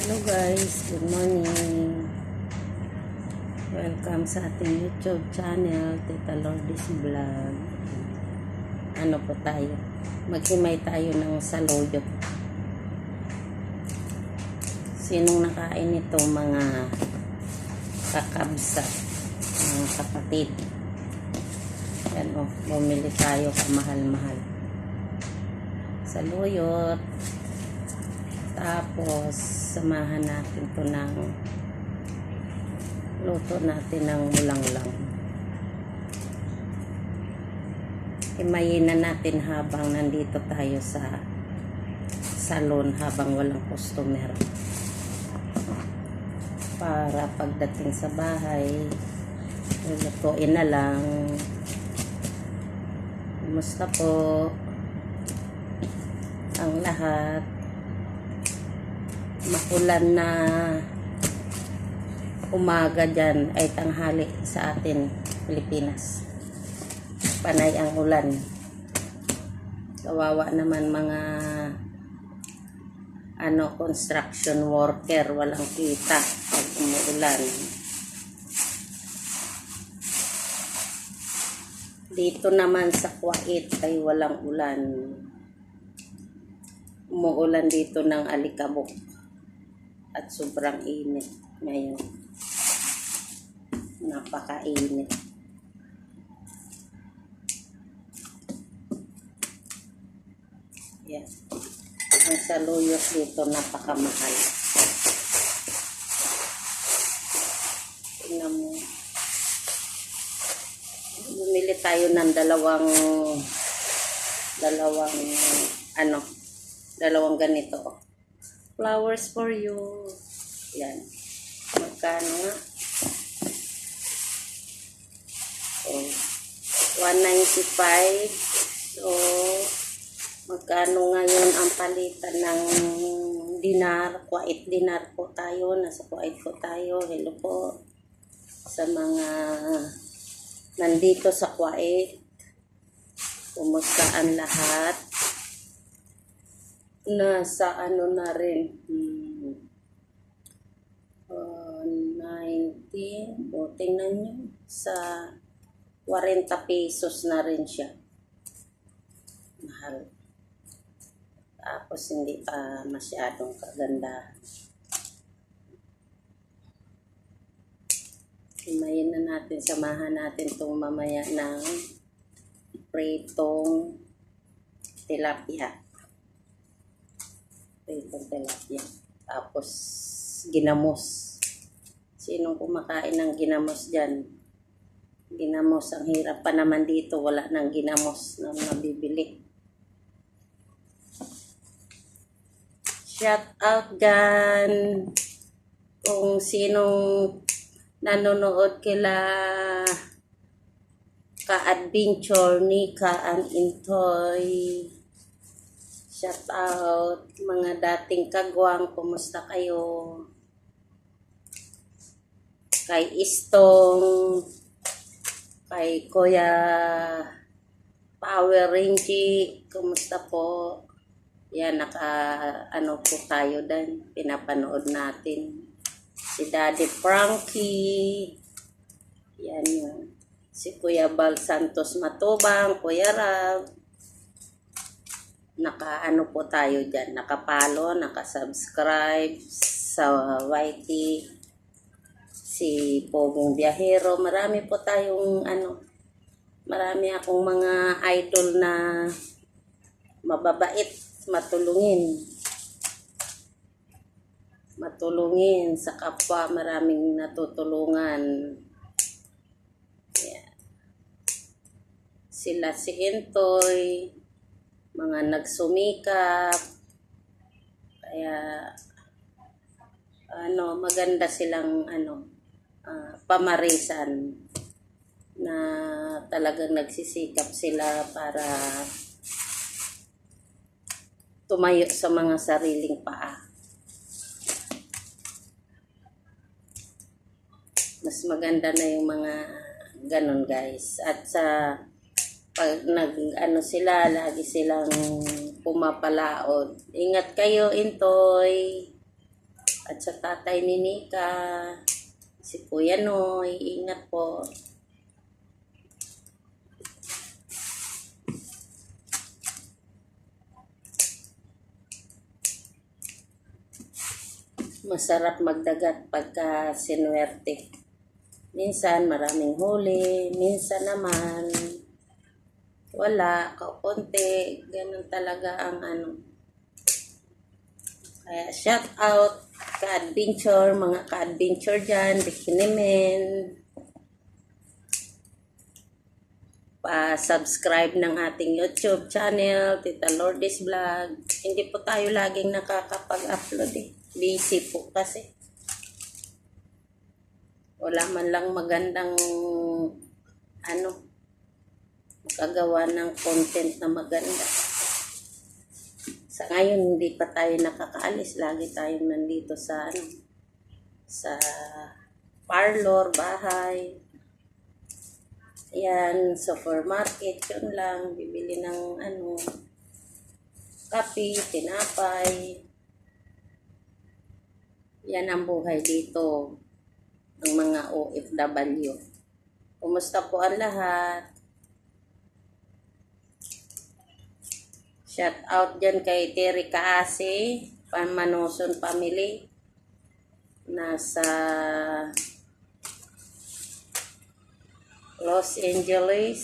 Hello guys, good morning. Welcome sa ating YouTube channel, Tita Lourdes Vlog. Ano po tayo? Maghimay tayo ng saluyot. Sinong nakain ito, mga kakabsa, mga kapatid? Yan o, bumili tayo kamahal-mahal. Saluyot. Tapos, samahan natin to ng luto natin ng ulang-lang. Himayin na natin habang nandito tayo sa salon, habang walang customer. Para pagdating sa bahay, lutuin na lang. Kumusta po ang lahat? Makulan na umaga dyan ay tanghali sa atin, Pilipinas. Panay ang ulan. Kawawa naman mga construction worker, walang kita pag umuulan. Dito naman sa Kuwait ay walang ulan. Umuulan dito ng alikabok. At sobrang init ngayon. Napakainit. Yan. Ang saluyot dito napakamahal. Tingnan mo. Bumili tayo ng dalawang ganito. Flowers for you. Yan. Magkano nga? So, 195. So, magkano ngayon ang palitan ng dinar? Kuwait dinar po tayo. Nasa Kuwait po tayo. Hello po sa mga nandito sa Kuwait. Kumusta ang lahat? Nasa na rin 19, tingnan nyo, sa 40 pesos na rin siya. Mahal. Tapos hindi pa masyadong kaganda. Himayin na natin, samahan natin itong mamaya ng pritong tilapia. Tapos ginamos. Sinong kumakain ng ginamos dyan? Ginamos, ang hirap pa naman dito, wala nang ginamos na mabibili. Shout out dyan kung sinong nanonood kila ka-adventure ni Kaan Intoy. Shout out mga dating kagwang, kumusta kayo? Kay Istong, kay Kuya Power Renji, kumusta po? Yan, po tayo din, pinapanood natin. Si Daddy Frankie, yan yun. Si Kuya Bal Santos Matubang, Kuya Rab. Po tayo dyan, nakapalo, nakasubscribe sa YT, si Pogong Biyahero, marami po tayong marami akong mga idol na mababait, matulungin sa kapwa, maraming natutulungan. Yeah. Sila si Intoy, mga nagsumikap, kaya maganda silang pamarisan na talagang nagsisikap sila para tumayo sa mga sariling paa. Mas maganda na yung mga ganon, guys. At sa pag sila, lagi silang pumapalaod. Ingat kayo, Intoy. At sa tatay ni Nika, si Kuya Noy, ingat po. Masarap magdagat pagka sinuwerte. Minsan maraming huli, minsan naman wala, kaunti, ganun talaga ang ano. Kaya shout out ka-adventure, mga ka-adventure dyan, Bikinimen. Pa-subscribe ng ating YouTube channel, Tita Lourdes Vlog. Hindi po tayo laging nakakapag-upload eh. Busy po kasi. Wala man lang magandang ano, makagawa ng content na maganda. Sa ngayon, hindi pa tayo nakakaalis. Lagi tayo nandito sa ano, sa parlor, bahay. Ayan, supermarket, yun lang. Bibili ng ano, kape, tinapay. Yan ang buhay dito ng mga OFW. Kumusta po ang lahat? Shout out dyan kay Terry Kaasi, Pamanoson Family. Nasa Los Angeles,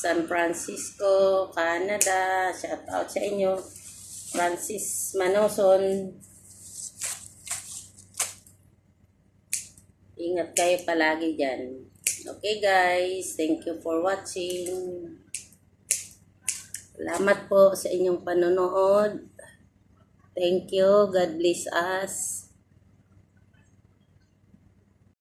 San Francisco, Canada. Shout out sa inyo. Francis Manoson. Ingat kayo palagi dyan. Okay guys, thank you for watching. Salamat po sa inyong panonood. Thank you. God bless us.